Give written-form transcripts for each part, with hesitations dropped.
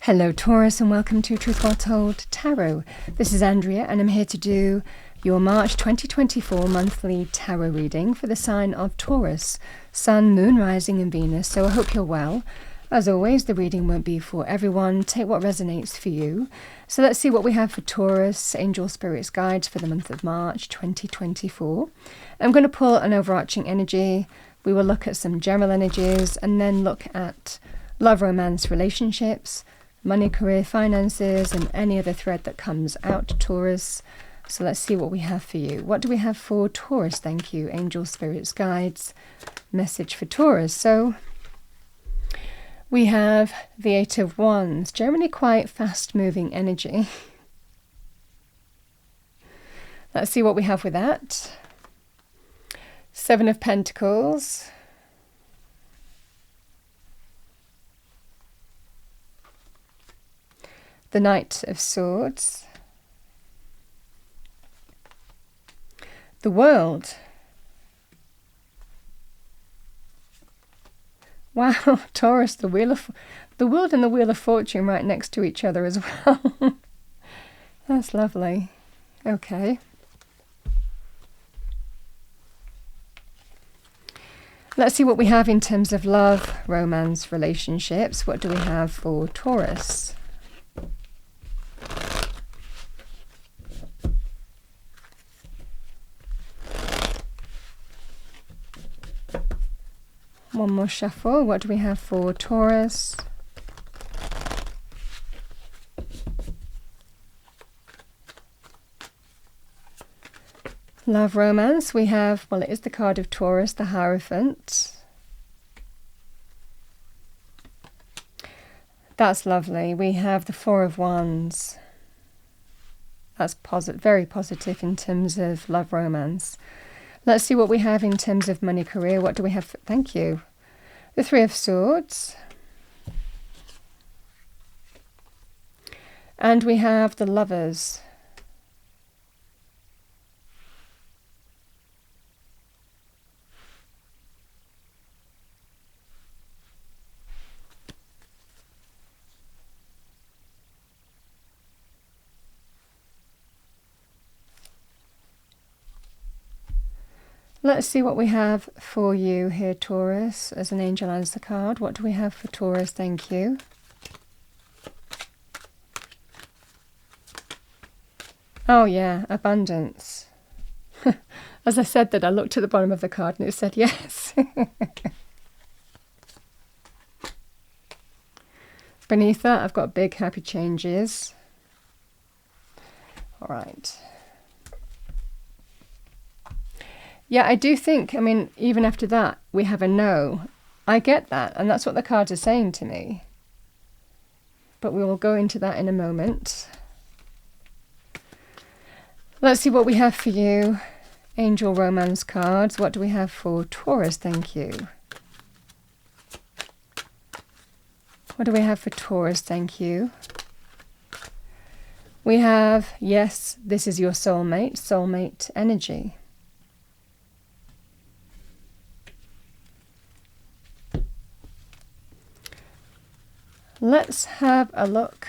Hello Taurus and welcome to Truth Well Told Tarot. This is Andrea and I'm here to do your March 2024 monthly tarot reading for the sign of Taurus, Sun, Moon, Rising and Venus. So I hope you're well. As always, the reading won't be for everyone. Take what resonates for you. So let's see what we have for Taurus, Angel Spirits Guides for the month of March 2024. I'm going to pull an overarching energy. We will look at some general energies and then look at love, romance, relationships, money, career, finances, and any other thread that comes out, Taurus. So let's see what we have for you. What do we have for Taurus? Thank you, Angel Spirits Guides. Message for Taurus. So we have the Eight of Wands, generally quite fast-moving energy. Let's see what we have with that. Seven of Pentacles. The Knight of Swords. The World. Wow, Taurus, the World and the Wheel of Fortune right next to each other as well. That's lovely. Okay. Let's see what we have in terms of love, romance, relationships. What do we have for Taurus? One more shuffle. What do we have for Taurus? Love, romance. We have, well, it is the card of Taurus, the Hierophant. That's lovely. We have the Four of Wands. That's very positive in terms of love, romance. Let's see what we have in terms of money, career. What do we have? Thank you. The Three of Swords. And we have the Lovers. Let's see what we have for you here, Taurus, as an angel answer card. What do we have for Taurus? Thank you. Oh yeah, abundance. As I said that, I looked at the bottom of the card and it said yes. Beneath that, I've got big happy changes. All right. Yeah, I do think, I mean, even after that, we have a no. I get that, and that's what the cards are saying to me. But we will go into that in a moment. Let's see what we have for you. Angel Romance cards. What do we have for Taurus? Thank you. What do we have for Taurus? Thank you. We have, yes, this is your soulmate energy. Let's have a look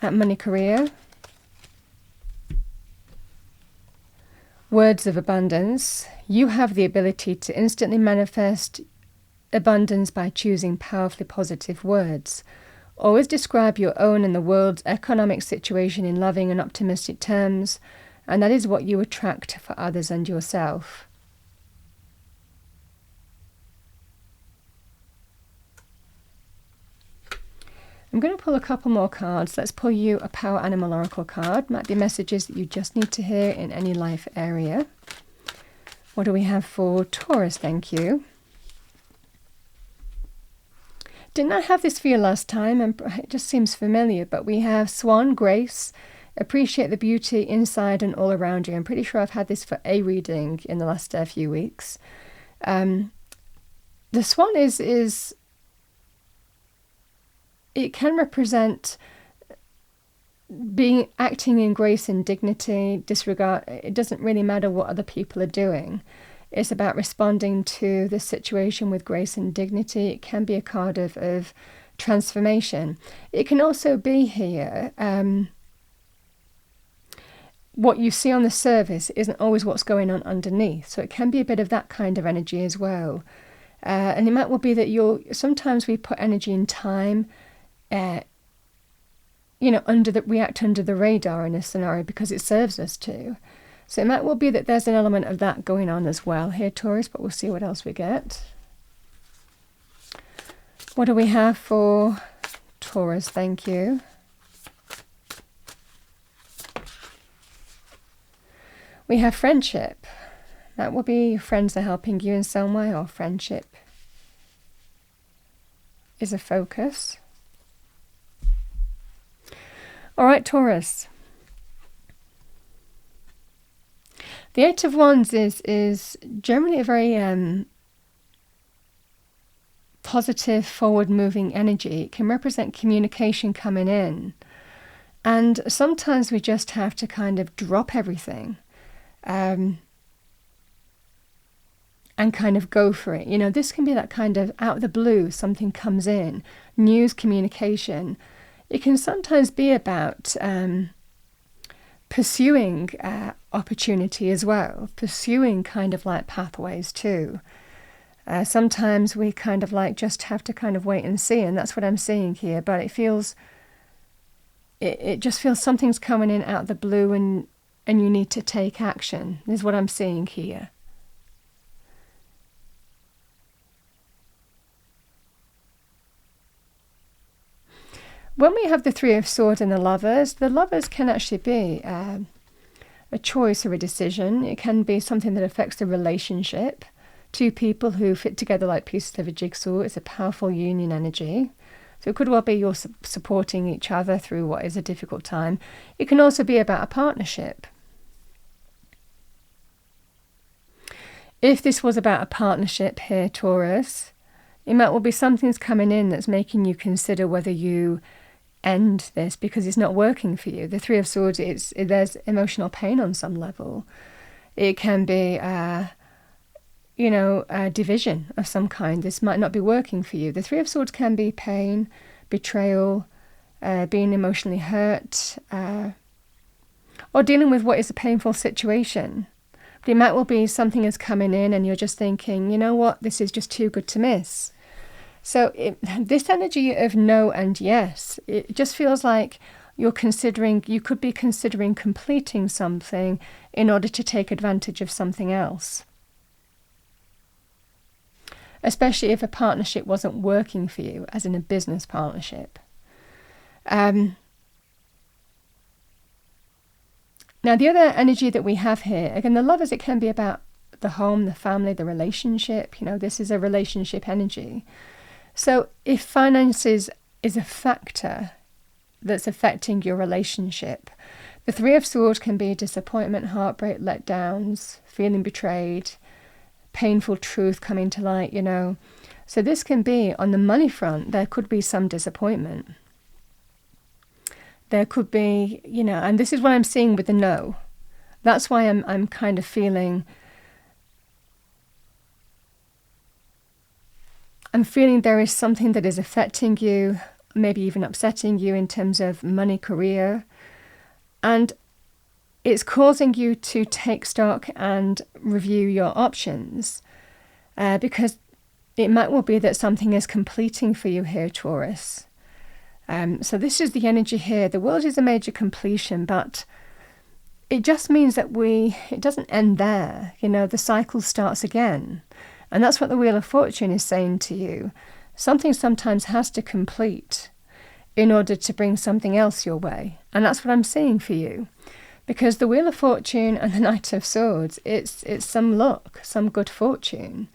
at money, career. Words of abundance. You have the ability to instantly manifest abundance by choosing powerfully positive words. Always describe your own and the world's economic situation in loving and optimistic terms, and that is what you attract for others and yourself. I'm going to pull a couple more cards. Let's pull you a Power Animal Oracle card. Might be messages that you just need to hear in any life area. What do we have for Taurus? Thank you. Didn't I have this for you last time? And it just seems familiar, but we have Swan, Grace. Appreciate the beauty inside and all around you. I'm pretty sure I've had this for a reading in the last few weeks. The Swan is it can represent acting in grace and dignity, disregard. It doesn't really matter what other people are doing. It's about responding to the situation with grace and dignity. It can be a card of transformation. It can also be here, what you see on the surface isn't always what's going on underneath. So it can be a bit of that kind of energy as well. And it might well be that sometimes we put energy and time, we act under the radar in a scenario because it serves us to. So it might well be that there's an element of that going on as well here, Taurus, but we'll see what else we get. What do we have for Taurus? Thank you. We have friendship. That will be friends are helping you in some way, or friendship is a focus. All right, Taurus. The Eight of Wands is generally a very positive, forward-moving energy. It can represent communication coming in. And sometimes we just have to kind of drop everything. And kind of go for it. This can be that kind of out of the blue, something comes in, news, communication. It can sometimes be about pursuing opportunity as well, pursuing kind of like pathways too. Sometimes we kind of like just have to kind of wait and see, and that's what I'm seeing here. But it just feels something's coming in out of the blue, and you need to take action, is what I'm seeing here. When we have the Three of Swords and the Lovers can actually be a choice or a decision. It can be something that affects the relationship. Two people who fit together like pieces of a jigsaw. It's a powerful union energy. So it could well be you're supporting each other through what is a difficult time. It can also be about a partnership. If this was about a partnership here, Taurus, it might well be something's coming in that's making you consider whether you end this because it's not working for you. The Three of Swords, there's emotional pain on some level. It can be, a division of some kind. This might not be working for you. The Three of Swords can be pain, betrayal, being emotionally hurt, or dealing with what is a painful situation. But it might well be something is coming in and you're just thinking, you know what, this is just too good to miss. So this energy of no and yes, it just feels like you could be considering completing something in order to take advantage of something else. Especially if a partnership wasn't working for you, as in a business partnership. Now, the other energy that we have here, again, the Lovers, it can be about the home, the family, the relationship. This is a relationship energy. So if finances is a factor that's affecting your relationship, the Three of Swords can be disappointment, heartbreak, letdowns, feeling betrayed, painful truth coming to light, So this can be, on the money front, there could be some disappointment. There could be, and this is what I'm seeing with the no. That's why I'm kind of feeling, there is something that is affecting you, maybe even upsetting you in terms of money, career, and it's causing you to take stock and review your options, because it might well be that something is completing for you here, Taurus. So this is the energy here. The world is a major completion, but it just means that it doesn't end there. The cycle starts again. And that's what the Wheel of Fortune is saying to you. Something sometimes has to complete in order to bring something else your way. And that's what I'm seeing for you. Because the Wheel of Fortune and the Knight of Swords, it's some luck, some good fortune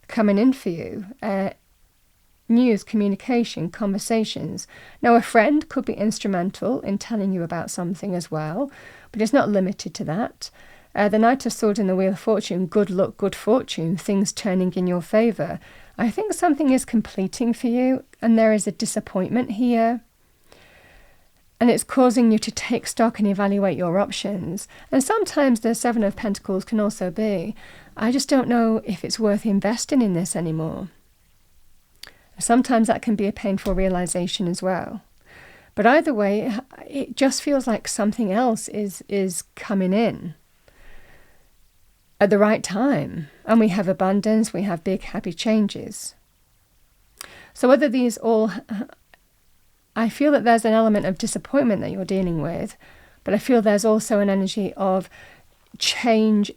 coming in for you. News, communication, conversations. Now, a friend could be instrumental in telling you about something as well, but it's not limited to that. The Knight of Swords and the Wheel of Fortune, good luck, good fortune, things turning in your favour. I think something is completing for you, and there is a disappointment here. And it's causing you to take stock and evaluate your options. And sometimes the Seven of Pentacles can also be, I just don't know if it's worth investing in this anymore. Sometimes that can be a painful realization as well. But either way, it just feels like something else is coming in at the right time. And we have abundance, we have big happy changes. So whether these all, I feel that there's an element of disappointment that you're dealing with, but I feel there's also an energy of change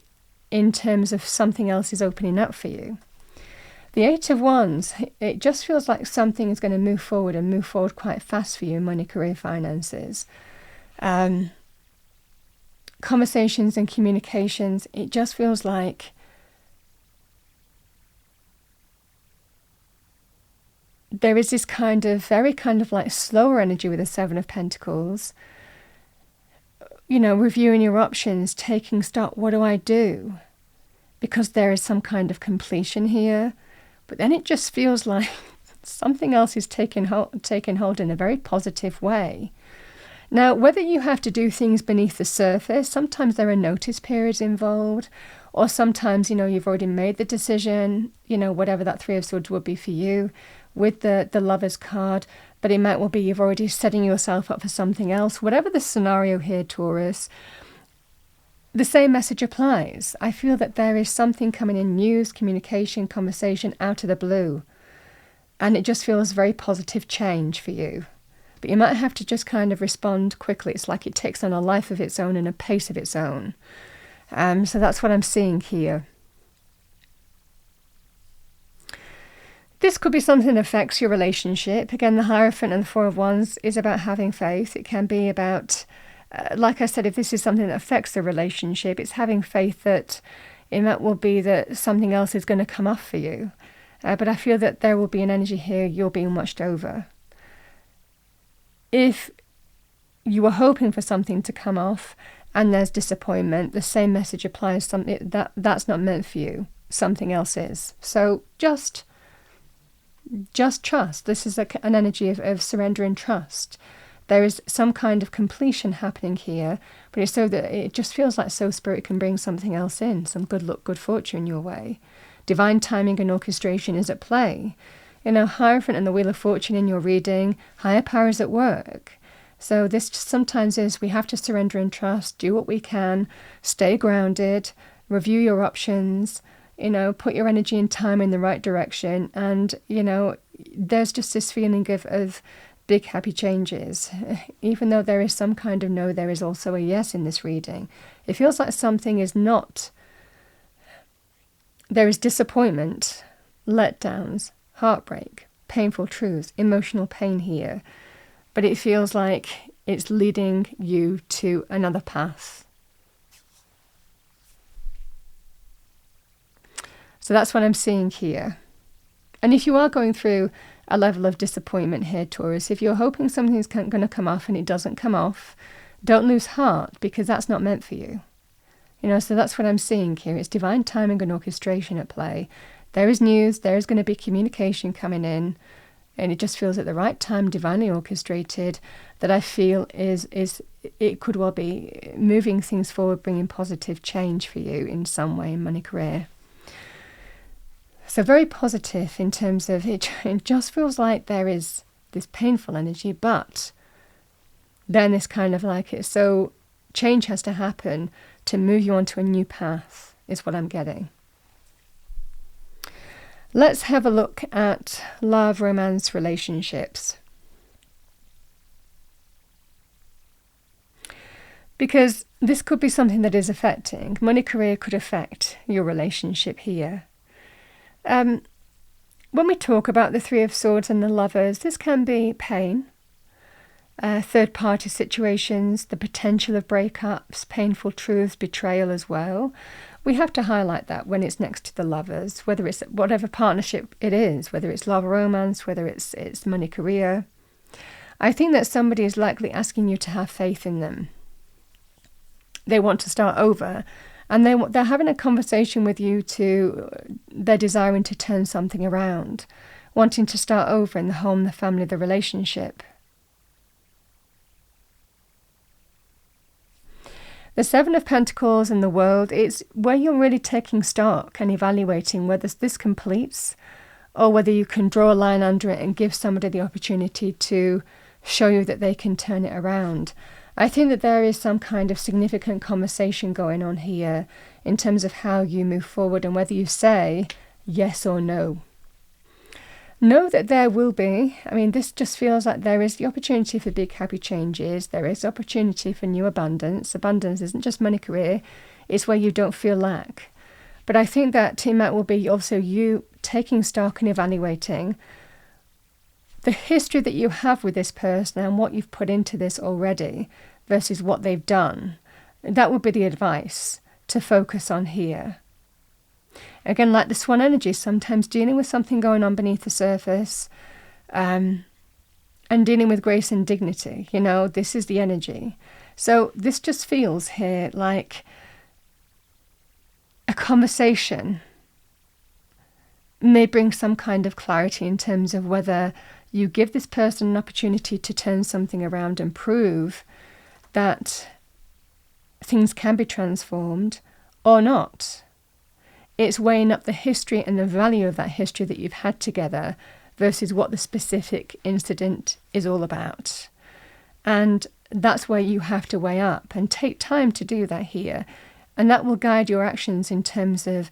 in terms of something else is opening up for you. The Eight of Wands, it just feels like something is going to move forward and move forward quite fast for you in money, career, finances. Conversations and communications, it just feels like there is this very kind of like slower energy with the Seven of Pentacles. You know, reviewing your options, taking stock, what do I do? Because there is some kind of completion here. But then it just feels like something else is taking hold in a very positive way. Now, whether you have to do things beneath the surface, sometimes there are notice periods involved, or sometimes, you know, you've already made the decision, you know, whatever that Three of Swords would be for you with the Lover's card, but it might well be you've already setting yourself up for something else. Whatever the scenario here, Taurus, the same message applies. I feel that there is something coming in, news, communication, conversation out of the blue. And it just feels very positive change for you. But you might have to just kind of respond quickly. It's like it takes on a life of its own and a pace of its own. So that's what I'm seeing here. This could be something that affects your relationship. Again, the Hierophant and the Four of Wands is about having faith. It can be about, like I said, if this is something that affects the relationship, it's having faith that it might well be that something else is going to come off for you. But I feel that there will be an energy here, you're being watched over. If you were hoping for something to come off and there's disappointment, the same message applies. Something that's not meant for you, something else is. So just trust. This is an energy of surrender and trust. There is some kind of completion happening here, but it's so that it just feels like Spirit can bring something else in, some good luck, good fortune your way. Divine timing and orchestration is at play. You know, Hierophant and the Wheel of Fortune in your reading, higher powers at work. So this sometimes is we have to surrender and trust, do what we can, stay grounded, review your options, you know, put your energy and time in the right direction. And, you know, there's just this feeling of big happy changes. Even though there is some kind of no, there is also a yes in this reading. It feels like something is not. There is disappointment, letdowns, heartbreak, painful truths, emotional pain here. But it feels like it's leading you to another path. So that's what I'm seeing here. And if you are going through a level of disappointment here, Taurus, if you're hoping something's going to come off and it doesn't come off, don't lose heart, because that's not meant for you. You know, so that's what I'm seeing here. It's divine timing and orchestration at play. There is news, there is going to be communication coming in, and it just feels at the right time, divinely orchestrated, that I feel is it could well be moving things forward, bringing positive change for you in some way in money, career. So very positive in terms of it. It just feels like there is this painful energy, but then this kind of like it. So change has to happen to move you onto a new path, is what I'm getting. Let's have a look at love, romance, relationships. Because this could be something that is affecting. Money, career could affect your relationship here. When we talk about the Three of Swords and the Lovers, this can be pain, third-party situations, the potential of breakups, painful truths, betrayal as well. We have to highlight that when it's next to the Lovers, whether it's whatever partnership it is, whether it's love or romance, whether it's money, career. I think that somebody is likely asking you to have faith in them. They want to start over. And they're having a conversation with you they're desiring to turn something around, wanting to start over in the home, the family, the relationship. The Seven of Pentacles in the World, it's where you're really taking stock and evaluating whether this completes or whether you can draw a line under it and give somebody the opportunity to show you that they can turn it around. I think that there is some kind of significant conversation going on here in terms of how you move forward and whether you say yes or no. Know that there will be, this just feels like there is the opportunity for big happy changes. There is opportunity for new abundance. Abundance isn't just money, career. It's where you don't feel lack. But I think that it will be also you taking stock and evaluating the history that you have with this person and what you've put into this already versus what they've done. That would be the advice to focus on here. Again, like the swan energy, sometimes dealing with something going on beneath the surface and dealing with grace and dignity. This is the energy. So this just feels here like a conversation may bring some kind of clarity in terms of whether you give this person an opportunity to turn something around and prove that things can be transformed or not. It's weighing up the history and the value of that history that you've had together versus what the specific incident is all about. And that's where you have to weigh up and take time to do that here. And that will guide your actions in terms of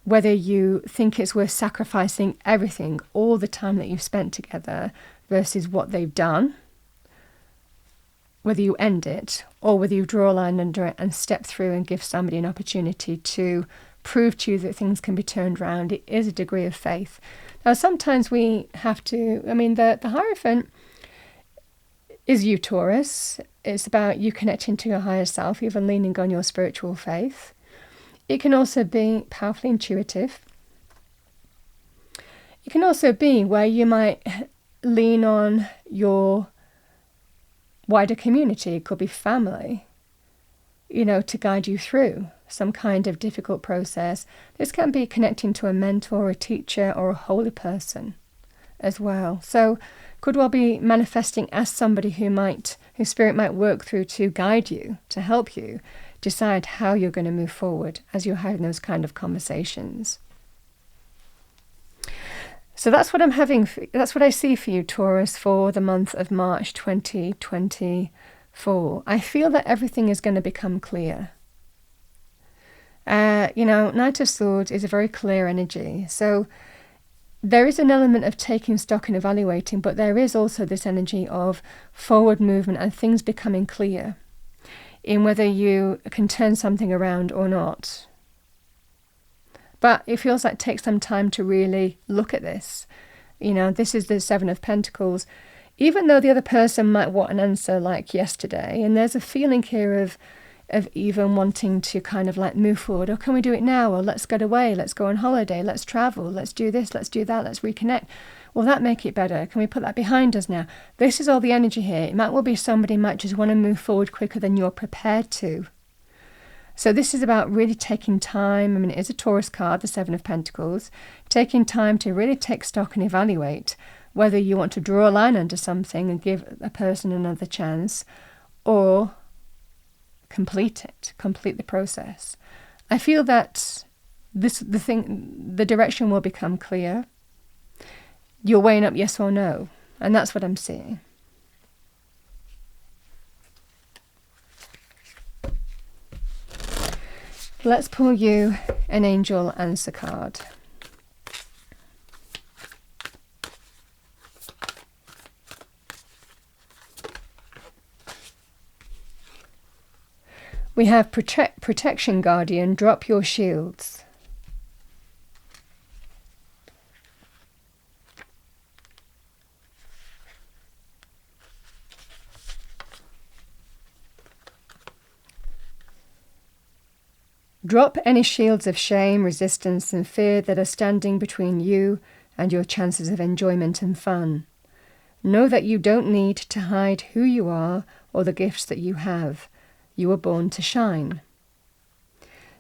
whether you think it's worth sacrificing everything, all the time that you've spent together versus what they've done, whether you end it or whether you draw a line under it and step through and give somebody an opportunity to prove to you that things can be turned around. It is a degree of faith. Now, sometimes we have to, the Hierophant is you, Taurus. It's about you connecting to your higher self, even leaning on your spiritual faith. It can also be powerfully intuitive. It can also be where you might lean on your wider community. It could be family, to guide you through some kind of difficult process. This can be connecting to a mentor, a teacher, or a holy person as well. So could well be manifesting as somebody whose spirit might work through to guide you, to help you decide how you're going to move forward as you're having those kind of conversations. So that's what that's what I see for you, Taurus, for the month of March 2024. I feel that everything is going to become clear. Knight of Swords is a very clear energy. So there is an element of taking stock and evaluating, but there is also this energy of forward movement and things becoming clear in whether you can turn something around or not. But it feels like it takes some time to really look at this. This is the Seven of Pentacles. Even though the other person might want an answer like yesterday, and there's a feeling here of even wanting to kind of like move forward, or can we do it now, or let's get away, let's go on holiday, let's travel, let's do this, let's do that, let's reconnect. Will that make it better? Can we put that behind us now? This is all the energy here. It might well be somebody might just want to move forward quicker than you're prepared to. So this is about really taking time. It is a Taurus card, the Seven of Pentacles, taking time to really take stock and evaluate whether you want to draw a line under something and give a person another chance, or complete the process. I feel that the direction will become clear. You're weighing up yes or no, and that's what I'm seeing. Let's pull you an angel answer card. We have Protection Guardian, drop your shields. Drop any shields of shame, resistance, and fear that are standing between you and your chances of enjoyment and fun. Know that you don't need to hide who you are or the gifts that you have. You were born to shine.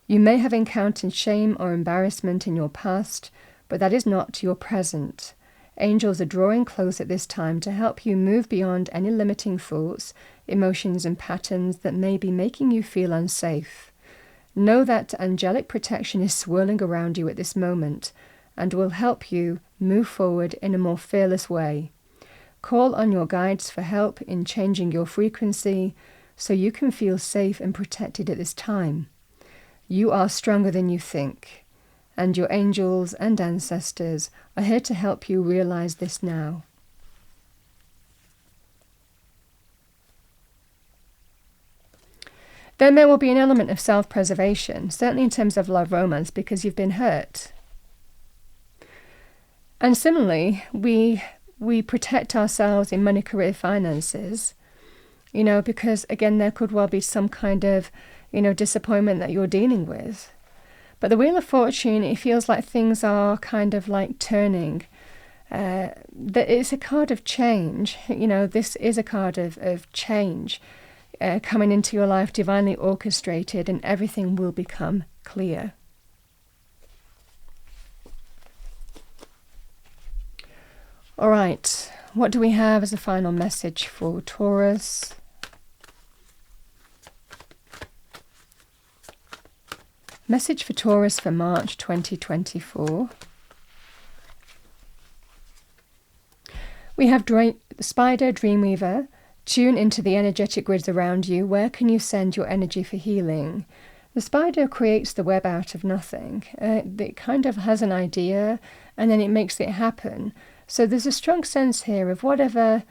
You may have encountered shame or embarrassment in your past, but that is not your present. Angels are drawing close at this time to help you move beyond any limiting thoughts, emotions, and patterns that may be making you feel unsafe. Know that angelic protection is swirling around you at this moment, and will help you move forward in a more fearless way. Call on your guides for help in changing your frequency so you can feel safe and protected at this time. You are stronger than you think, and your angels and ancestors are here to help you realize this now. Then there will be an element of self-preservation, certainly in terms of love romance, because you've been hurt. And similarly, we protect ourselves in money, career, finances, because again, there could well be some kind of, disappointment that you're dealing with. But the Wheel of Fortune, it feels like things are kind of like turning. That it's a card of change. This is a card of change. Coming into your life, divinely orchestrated, and everything will become clear. All right, what do we have as a final message for Taurus? Message for Taurus for March 2024. We have Spider, Dreamweaver. Tune into the energetic grids around you. Where can you send your energy for healing? The spider creates the web out of nothing. It kind of has an idea and then it makes it happen. So there's a strong sense here of whatever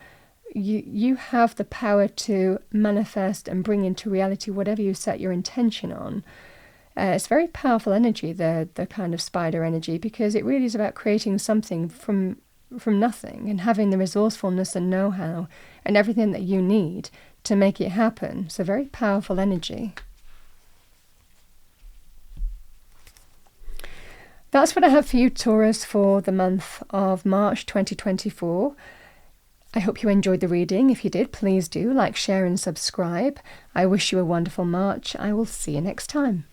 you have the power to manifest and bring into reality, whatever you set your intention on. It's very powerful energy, the kind of spider energy, because it really is about creating something from nothing and having the resourcefulness and know-how and everything that you need to make it happen. So very powerful energy. That's what I have for you, Taurus, for the month of March 2024. I hope you enjoyed the reading. If you did, please do like, share and subscribe. I wish you a wonderful March. I will see you next time.